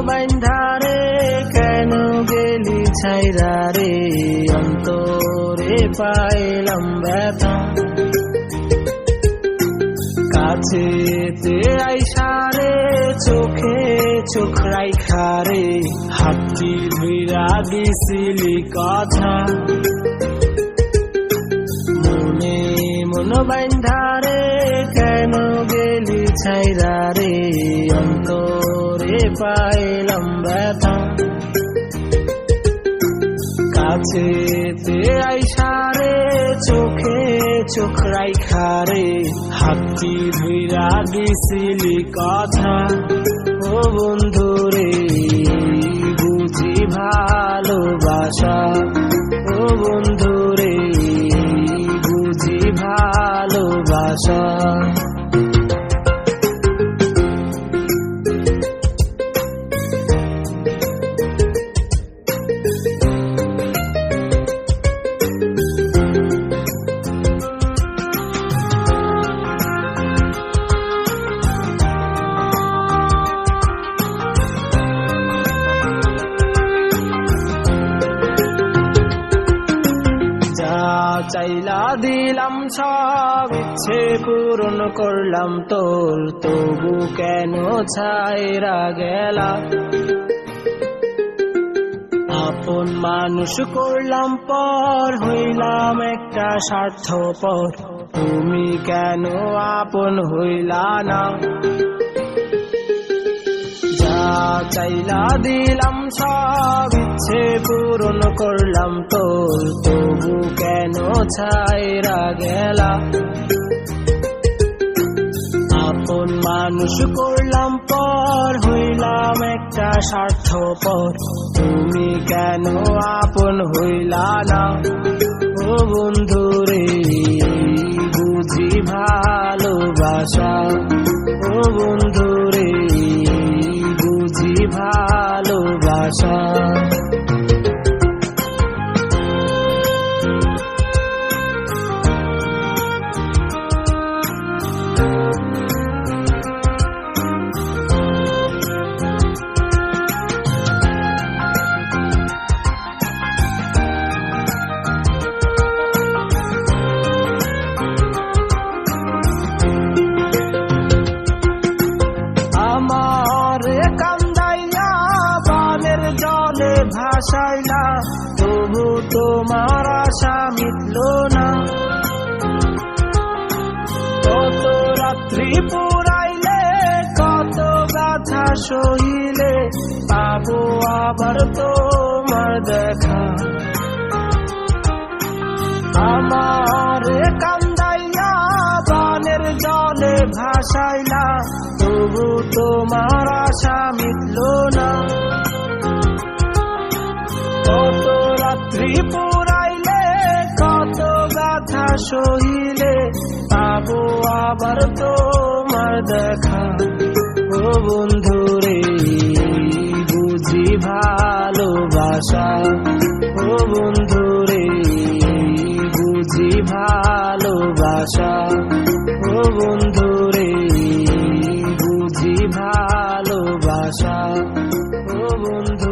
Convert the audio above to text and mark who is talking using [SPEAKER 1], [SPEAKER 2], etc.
[SPEAKER 1] বাইন্ধারে কেন গেলি ছাইরা রে অন্তরে পাইলাম ব্যথা কাছেতে আইসারে চোখে চোখ রাইখারে হাতটি ধুইরা দিছিলি কথা মনে মন বাইন্ধারে কেন গেলি ছাইরা রে অন্তরে পাইলাম ব্যথা কাছেতে আইসারে চোখে চোখ রাইখারে হাতটি ধুইরা দিছিলি কথা ও বন্ধুরে বুঝি ভালোবাসা ও বন্ধুরে বুঝি ভালোবাসা চাইলা দিলাম সব ইচ্ছে পূরণ করলাম তোর তবু কেন ছাইরা গেলা আপন মানুষ করলাম পর হইলাম একটা স্বার্থপর তুমি কেন আপন হইলা না চাইলা দিলাম সব ইচ্ছে পূরণ করলাম তোর তবু কেন ছাইরা গেলা আপন মানুষ করলাম পর হইলাম একটা স্বার্থপর তুমি কেন আপন হইলা না ও বন্ধুরে বুঝি ভালোবাসা ও বন্ধুরে বুঝি ভালোবাসা ভাসাইলা তবু তোমার আশা মিটল না কত রাত্রি পুরাইলে কত গাথা সহিলে পাবো আবার তোমার দেখা আমার কান্দাইয়া বানের জলে ভাসাইলা তবু তোমার আশা মিটল না কত রাত্রি পুরাইলে কত গাথা সহিলে পাবো আবার তোমার দেখা ও বন্ধুরে বুঝি ভালোবাসা ও বন্ধুরে বুঝি ভালোবাসা ও বন্ধুরে বুঝি ভালোবাসা ও বন্ধু